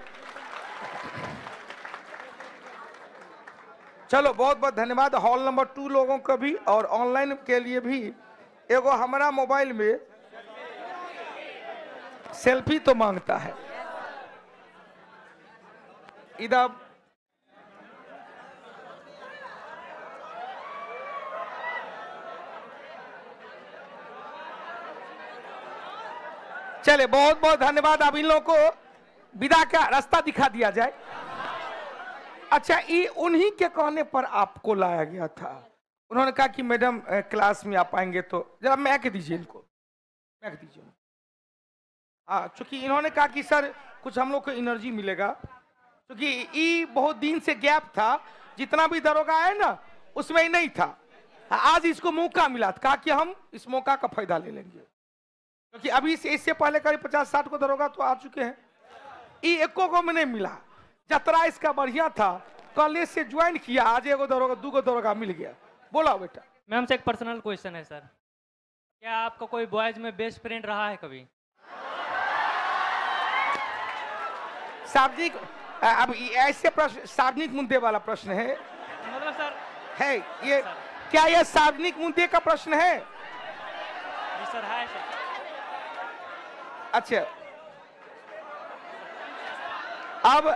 चलो बहुत बहुत धन्यवाद हॉल नंबर 2 लोगों को भी, और ऑनलाइन के लिए भी। एगो हमारा मोबाइल में सेल्फी तो मांगता है इधर। चले बहुत बहुत धन्यवाद। अब इन लोगों को विदा का रास्ता दिखा दिया जाए। अच्छा, ये उन्हीं के कहने पर आपको लाया गया था। उन्होंने कहा कि मैडम क्लास में आप आएंगे तो जरा मैक दीजिए इनको, मैक दीजिए। हाँ, चूंकि इन्होंने कहा कि सर कुछ हम लोग को एनर्जी मिलेगा, क्योंकि ये बहुत दिन से गैप था, जितना भी दरोगा है ना उसमें ही नहीं था। आज इसको मौका मिला, कहा कि हम इस मौका का फायदा ले लेंगे, क्योंकि अभी इससे पहले करीब 50-60 को दरोगा तो आ चुके हैं, ये एको को में नहीं मिला। जतरा इसका बढ़िया था, कॉलेज से ज्वाइन किया, आज एगो दरोगा 2 दरोगा मिल गया। बोला बेटा। मैम से एक पर्सनल क्वेश्चन है सर, क्या आपका कोई बॉयज में बेस्ट फ्रेंड रहा है कभी? सार्वजनिक, अब ऐसे प्रश्न सार्वजनिक मुद्दे वाला प्रश्न है, मतलब सर है ये सर। क्या यह सार्वजनिक मुद्दे का प्रश्न है? जी सर, है सर। अच्छा, अब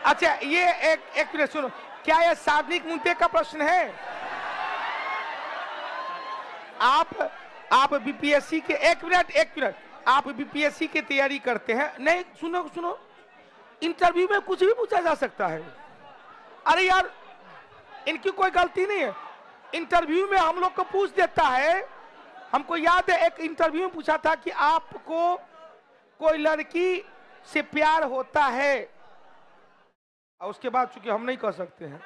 अच्छा ये एक मिनट सुनो, क्या यह सार्वजनिक मुद्दे का प्रश्न है? आप बीपीएससी के, एक मिनट, आप बीपीएससी की तैयारी करते हैं? नहीं, सुनो, इंटरव्यू में कुछ भी पूछा जा सकता है। अरे यार, इनकी कोई गलती नहीं है। इंटरव्यू में हम लोग को पूछ देता है। हमको याद है एक इंटरव्यू में पूछा था कि आपको कोई लड़की से प्यार होता है, और उसके बाद चूंकि हम नहीं कर सकते हैं,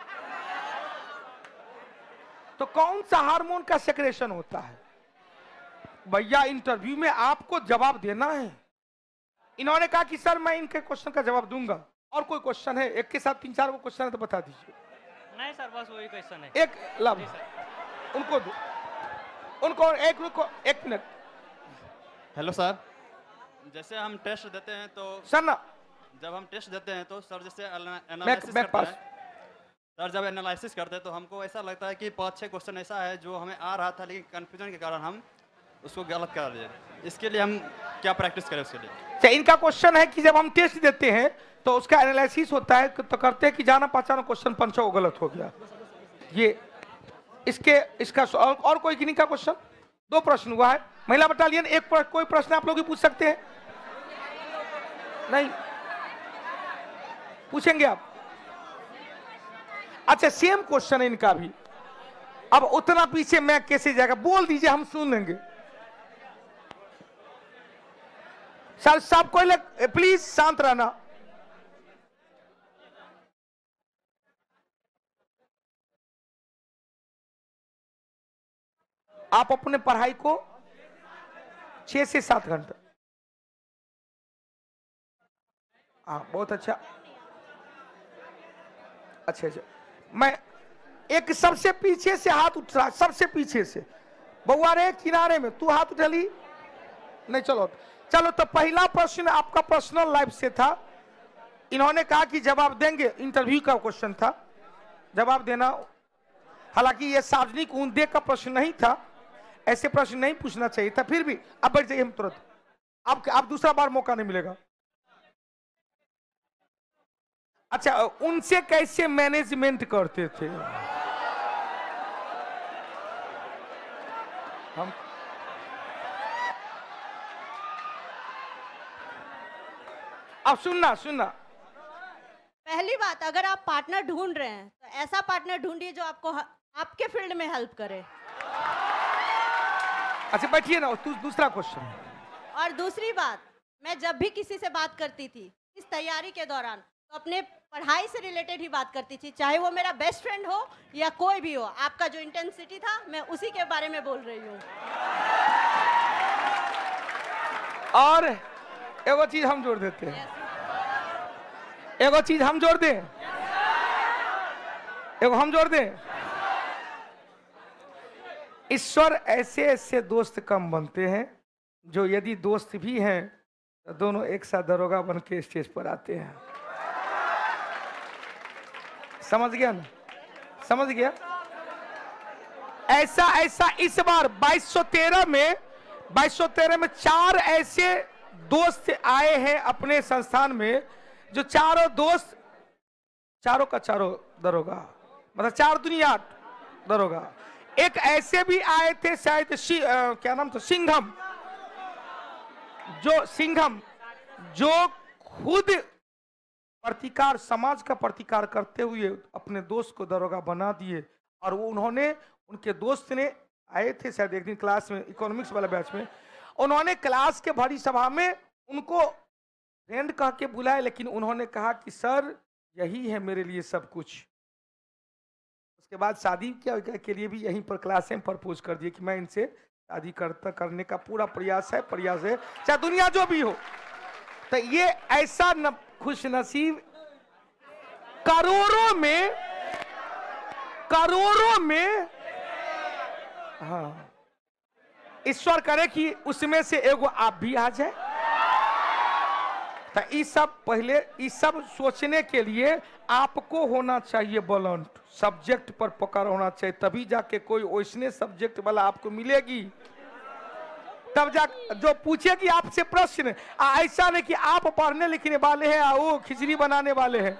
तो कौन सा हार्मोन का सेक्रेशन होता है? भैया, इंटरव्यू में आपको जवाब देना है। इन्होंने कहा कि सर मैं इनके क्वेश्चन का जवाब दूंगा। और कोई क्वेश्चन है? एक के साथ 3-4 क्वेश्चन है तो बता दीजिए। नहीं सर, बस वही क्वेश्चन है। एक लब उनको दो, उनको एक मिनट। हेलो सर, जैसे हम टेस्ट देते हैं तो सर ना, जब हम टेस्ट देते हैं तो सर जैसे बैक एनालिसिस करते पास। हैं, सर जब एनालिसिस करते हैं तो हमको ऐसा लगता है कि 5-6 क्वेश्चन ऐसा है जो हमें आ रहा था लेकिन कंफ्यूजन के कारण हम उसको गलत कर दिए। इसके लिए हम क्या प्रैक्टिस करें उसके लिए? अच्छा, इनका क्वेश्चन है कि जब हम टेस्ट देते हैं तो उसका एनालिसिस होता है तो करते हैं कि जाना पहचाना क्वेश्चन 5 गलत हो गया। ये इसका और कोई किन्हीं का क्वेश्चन? 2 प्रश्न हुआ है। महिला बटालियन, कोई प्रश्न आप लोग भी पूछ सकते हैं? नहीं पूछेंगे आप? अच्छा, सेम क्वेश्चन है इनका भी। अब उतना पीछे मैं कैसे जाएगा? बोल दीजिए, हम सुन लेंगे। सर सब कोई प्लीज शांत रहना। आप अपने पढ़ाई को 6 से 7 घंटा, हाँ बहुत अच्छा। अच्छा, मैं एक सबसे पीछे से हाथ उठ रहा, सबसे पीछे से। बउआ रे किनारे में, तू हाथ उठली नहीं? चलो तो पहला प्रश्न आपका पर्सनल लाइफ से था। इन्होंने कहा कि जवाब देंगे, इंटरव्यू का क्वेश्चन था, जवाब देना। हालांकि ये सार्वजनिक उद्देश्य का प्रश्न नहीं था, ऐसे प्रश्न नहीं पूछना चाहिए था, फिर भी अब बैठ जाइए हम तुरंत। आप दूसरा बार मौका नहीं मिलेगा। अच्छा, उनसे कैसे मैनेजमेंट करते थे हम? अब सुनना, पहली बात, अगर आप पार्टनर ढूंढ रहे हैं तो ऐसा पार्टनर ढूंढिए जो आपको आपके फील्ड में हेल्प करे। अच्छा बैठिए ना, दूसरा क्वेश्चन। और दूसरी बात, मैं जब भी किसी से बात करती थी इस तैयारी के दौरान, तो अपने पढ़ाई से रिलेटेड ही बात करती थी, चाहे वो मेरा बेस्ट फ्रेंड हो या कोई भी हो। आपका जो इंटेंसिटी था, मैं उसी के बारे में बोल रही हूँ। और एगो चीज हम जोड़ देते हैं, एगो चीज हम जोड़ दें, एगो हम जोड़ दें। ईश्वर ऐसे ऐसे दोस्त कम बनते हैं जो यदि दोस्त भी हैं तो दोनों एक साथ दरोगा बन के स्टेज पर आते हैं। समझ गया ना? समझ गया? ऐसा इस बार 2213 में 4 ऐसे दोस्त आए हैं अपने संस्थान में, जो चारों दोस्त, चारों का चारों दरोगा, मतलब 4 दूनी 8 दरोगा। एक ऐसे भी आए थे शायद क्या नाम था, सिंघम, जो खुद प्रतिकार, समाज का प्रतिकार करते हुए अपने दोस्त को दरोगा बना दिए। और वो उनके दोस्त ने आए थे शायद एक दिन क्लास में, इकोनॉमिक्स वाला बैच में, उन्होंने क्लास के भरी सभा में उनको फ्रेंड कह के बुलाया, लेकिन उन्होंने कहा कि सर यही है मेरे लिए सब कुछ। उसके बाद शादी के लिए भी यहीं पर क्लास में प्रपोज कर दिए कि मैं इनसे शादी करने का पूरा प्रयास है, चाहे दुनिया जो भी हो। तो ये ऐसा खुश नसीब करोड़ों में, हाँ, ईश्वर करे कि उसमें से एगो आप भी आ जाए। तो ये सब सोचने के लिए आपको होना चाहिए बलंट, सब्जेक्ट पर पकड़ होना चाहिए, तभी जाके कोई वैसने सब्जेक्ट वाला आपको मिलेगी, तब जा जो पूछेगी आपसे प्रश्न। ऐसा नहीं कि आप पढ़ने लिखने वाले हैं और वो खिचड़ी बनाने वाले हैं।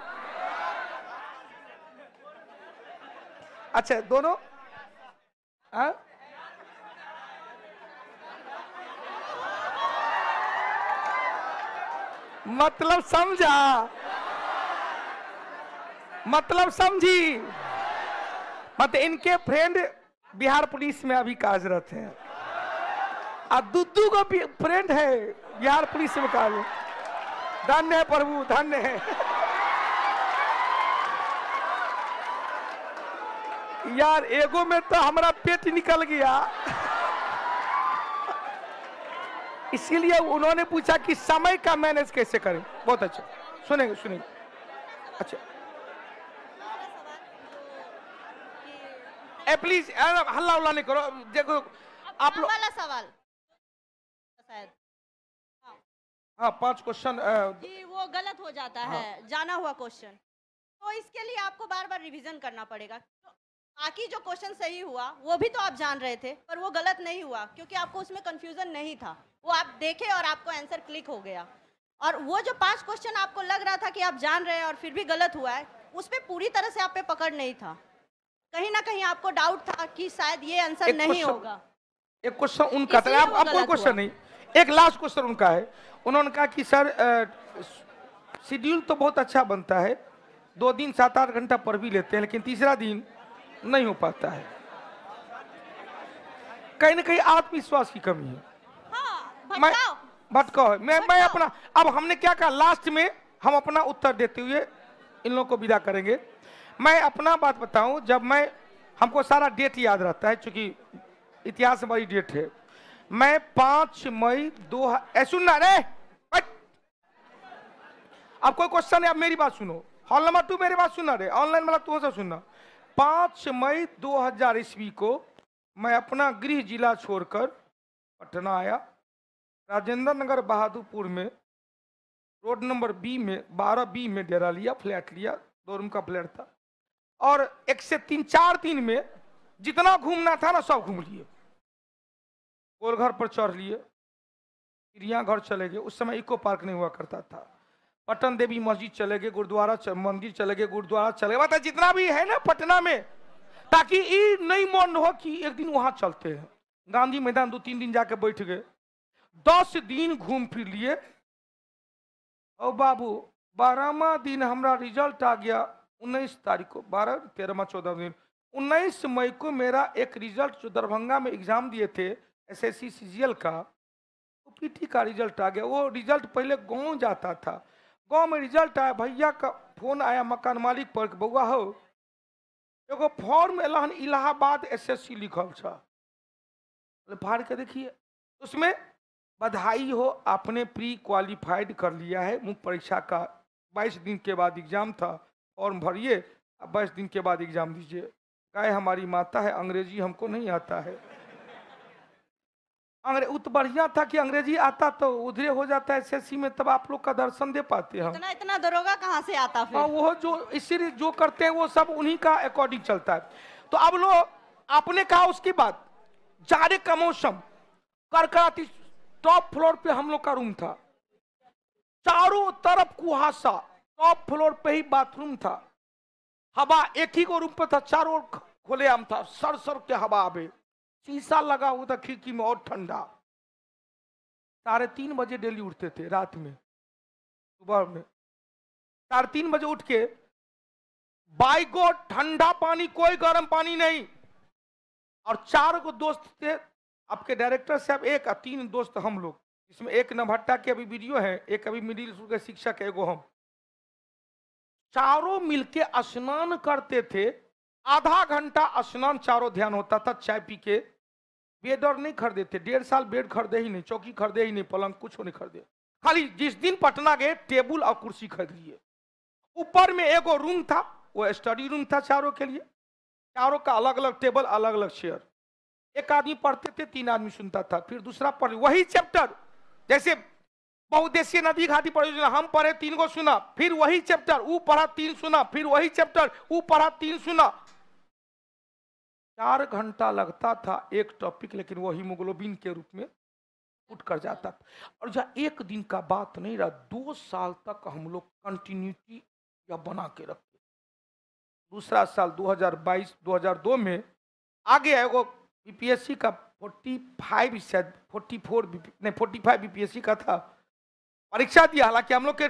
अच्छा दोनों मतलब समझा, मतलब समझी। मतलब इनके फ्रेंड बिहार पुलिस में अभी कार्यरत हैं और दुद्दू को भी फ्रेंड है बिहार पुलिस में कार्यरत। धन्य है प्रभु, धन्य है। यार एगो में तो हमारा पेट निकल गया, इसीलिए उन्होंने पूछा कि समय का मैनेज कैसे करें। बहुत अच्छा, सुनेंगे सुनेंगे। अच्छा प्लीज हल्ला उल्ला नहीं करो। देखो आप लोग वाला सवाल शायद हाँ 5 क्वेश्चन जी वो गलत हो जाता है, जाना हुआ क्वेश्चन, तो इसके लिए आपको बार बार रिवीजन करना पड़ेगा। तो बाकी जो क्वेश्चन सही हुआ वो भी तो आप जान रहे थे, पर वो गलत नहीं हुआ क्योंकि आपको उसमें कंफ्यूजन नहीं था। वो आप देखे और आपको आंसर क्लिक हो गया। और वो जो 5 क्वेश्चन आपको लग रहा था कि आप जान रहे हैं और फिर भी गलत हुआ है, उस पर पूरी तरह से आप पे पकड़ नहीं था। कहीं ना कहीं आपको डाउट था कि शायद ये आंसर नहीं होगा। एक क्वेश्चन उनका था, आप कोई क्वेश्चन नहीं, एक लास्ट क्वेश्चन उनका है। उन्होंने कहा कि सर शेड्यूल तो बहुत अच्छा बनता है, 2 दिन 7-8 घंटा पढ़ भी लेते हैं, लेकिन तीसरा दिन नहीं हो पाता है। कहीं ना कहीं आत्मविश्वास की कमी है। मैं भटकाओ है। मैं अपना, अब हमने क्या कहा लास्ट में, हम अपना उत्तर देते हुए इन लोगों को विदा करेंगे। मैं अपना बात बताऊं, जब मैं, हमको सारा डेट याद रहता है क्योंकि इतिहास में बड़ी डेट है। मैं 5 मई 2 सुनना रे, अब कोई क्वेश्चन है, अब मेरी बात सुनो। हॉल नंबर 2 मेरी बात सुनना रे, ऑनलाइन वाला तू सब सुनना। 5 मई 2000 ईस्वी को मैं अपना गृह जिला छोड़कर पटना आया। राजेंद्र नगर बहादुरपुर में रोड नंबर 12B में डेरा लिया, फ्लैट लिया, 2 रूम का फ्लैट था। और 1 से 3-4 दिन में जितना घूमना था ना सब घूम लिए। गोलघर पर चढ़ लिए, चिड़ियाघर चले गए, उस समय इको पार्क नहीं हुआ करता था। पटन देवी मस्जिद चले गए, गुरुद्वारा मंदिर चले गए, गुरुद्वारा चले गए, मतलब जितना भी है ना पटना में, ताकि ये नहीं मन हो कि एक दिन वहां चलते हैं। गांधी मैदान 2-3 दिन जाके बैठ गए, 10 दिन घूम फिर लिए। और बाबू 12वां दिन हमारा रिजल्ट आ गया 19 तारीख को, 12, 13, 14 दिन, 19 मई को मेरा एक रिजल्ट जो दरभंगा में एग्जाम दिए थे SSC CGL का, तो PT का रिजल्ट आ गया। वो रिजल्ट पहले गांव जाता था, गांव में रिजल्ट आया, भैया का फोन आया मकान मालिक पर, बउआ हो एगो फॉर्म एलहन इलाहाबाद SSC लिखल था, फाड़ के देखिए, उसमें बधाई हो आपने प्री क्वालिफाइड कर लिया है। मुख्य परीक्षा का 22 दिन के बाद एग्जाम था, फॉर्म भरिए, 22 दिन के बाद एग्जाम दीजिए। गाय हमारी माता है, अंग्रेजी हमको नहीं आता है। तो बढ़िया था कि अंग्रेजी आता तो उधरे हो जाता है SSC में, तब आप लोग का दर्शन दे पाते हैं। इतना दरोगा कहाँ से आता फिर? वो जो इसीलिए जो करते हैं वो सब उन्हीं का अकॉर्डिंग चलता है। तो अब लोग आपने कहा उसके बाद जाड़े का मौसम, करकराती, टॉप फ्लोर पे हम लोग का रूम था, चारों तरफ कुहासा, टॉप फ्लोर पे ही बाथरूम था, हवा एक ही को रूम पे था, चारों ओर खुलेआम था, सर सर के हवा आवे, शीशा लगा हुआ था खिड़की में और ठंडा। 3:30 बजे डेली उठते थे रात में, सुबह में 3:30 बजे उठ के बाई गॉड ठंडा पानी, कोई गर्म पानी नहीं। और 4 को दोस्त थे, आपके डायरेक्टर साहब 1 और 3 दोस्त हम लोग, इसमें एक नभट्टा के अभी वीडियो है, एक अभी मिडिल स्कूल के शिक्षक है, एगो हम, चारों मिलके स्नान करते थे। आधा घंटा स्नान, चारों ध्यान होता था, चाय पी के। बेड और नहीं खरीदे थे, 1.5 साल बेड खरीदे ही नहीं, चौकी खरीदे ही नहीं, पलंग कुछ नहीं खरीदे। खाली जिस दिन पटना गए टेबल और कुर्सी खरीद लिए। ऊपर में एगो रूम था, वो स्टडी रूम था चारों के लिए, चारों का अलग अलग टेबल, अलग अलग चेयर। एक आदमी पढ़ते थे, 3 आदमी सुनता था, फिर दूसरा पढ़, वही चैप्टर, जैसे बहुउद्देशीय नदी घाटी परियोजना हम पढ़े 3 को सुना, फिर वही चैप्टर वो पढ़ा 3 सुना, फिर वही चैप्टर वो पढ़ा 3 सुना। 4 घंटा लगता था एक टॉपिक, लेकिन वो हीमोग्लोबिन के रूप में उठ कर जाता था। और जहाँ एक दिन का बात नहीं रहा, 2 साल तक हम लोग कंटिन्यूटी या बना के रखते। दूसरा साल 2022-2002 में आ गया एगो BPSC का 45 शायद 44 नहीं 45 BPSC का था, परीक्षा दिया, हालांकि हम लोग के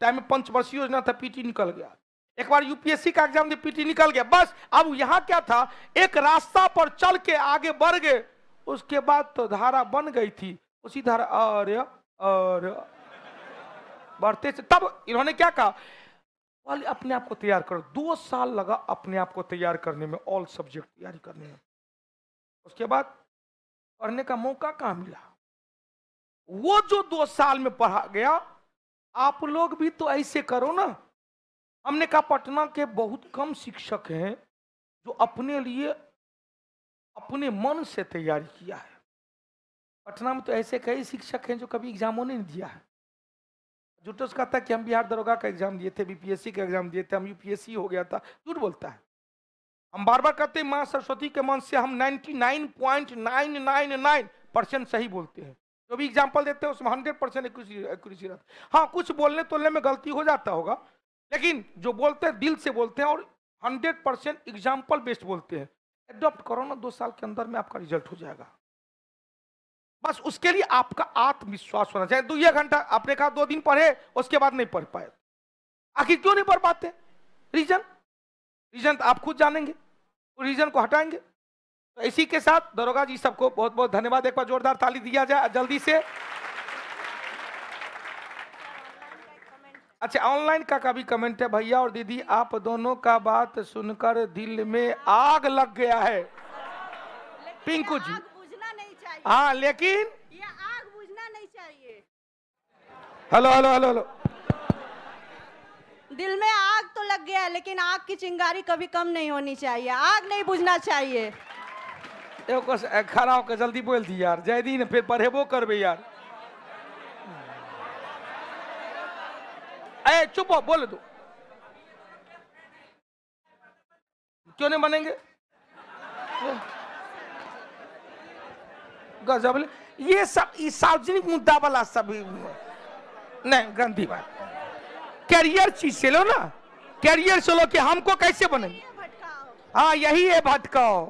टाइम में पंचवर्षीय योजना था, पीटी निकल गया। एक बार यूपीएससी का एग्जाम दे, पीटी निकल गया, बस। अब यहाँ क्या था, एक रास्ता पर चल के आगे बढ़ गए, उसके बाद तो धारा बन गई थी, उसी धारा और बढ़ते से तब इन्होंने क्या कहा, वाले अपने आप को तैयार करो। 2 साल लगा अपने आप को तैयार करने में, ऑल सब्जेक्ट तैयारी करने में। उसके बाद पढ़ने का मौका कहां मिला। वो जो 2 साल में पढ़ा गया, आप लोग भी तो ऐसे करो ना। हमने कहा पटना के बहुत कम शिक्षक हैं जो अपने लिए अपने मन से तैयारी किया है। पटना में तो ऐसे कई शिक्षक हैं जो कभी एग्जामों नहीं दिया है। झूठो से कहता है कि हम बिहार दरोगा का एग्जाम दिए थे, बीपीएससी का एग्जाम दिए थे, हम यूपीएससी हो गया था, झूठ बोलता है। हम बार बार कहते हैं मां सरस्वती के मन से हम 99.999% सही बोलते हैं। जो भी एग्जाम्पल देते हैं उसमें 100% एक्यूरेसी रहता है। हाँ, कुछ बोलने तोलने में गलती हो जाता होगा, लेकिन जो बोलते हैं दिल से बोलते हैं और 100% एग्जाम्पल बेस्ड बोलते हैं। एडॉप्ट करो ना, 2 साल के अंदर में आपका रिजल्ट हो जाएगा। बस उसके लिए आपका आत्मविश्वास होना चाहिए। 2 घंटा आपने कहा 2 दिन पढ़े, उसके बाद नहीं पढ़ पाए, आखिर क्यों नहीं पढ़ पाते? रीजन आप खुद जानेंगे, रीजन को हटाएंगे। तो इसी के साथ दरोगा जी सबको बहुत बहुत धन्यवाद। एक बार जोरदार ताली दिया जाए जल्दी से। अच्छा, ऑनलाइन का भी कमेंट है, भैया और दीदी आप दोनों का बात सुनकर दिल में आग लग गया है। पिंकू जी, हाँ, लेकिन ये आग बुझना नहीं चाहिए। हेलो हेलो हेलो हेलो, दिल में आग तो लग गया, लेकिन आग की चिंगारी कभी कम नहीं होनी चाहिए, आग नहीं बुझना चाहिए। खड़ा होकर जल्दी बोल दी यार, जय दिन फिर पढ़ेबो करबे यार। ए चुप हो, बोल दो, क्यों नहीं बनेंगे? गजब, ये सब सार्वजनिक मुद्दा वाला सब नहीं, गंदी बात। कैरियर चीज से लो ना, कैरियर से लो कि हमको कैसे बनेंगे। हाँ, यही है भटकाओ।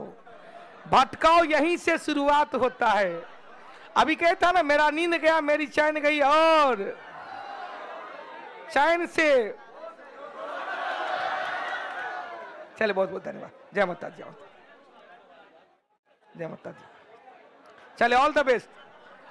भटकाओ यहीं से शुरुआत होता है। अभी कहता ना, मेरा नींद गया मेरी चैन गई, और चैन से। चले, बहुत बहुत धन्यवाद। जय माता दी, जय माता दी। चले, ऑल द बेस्ट।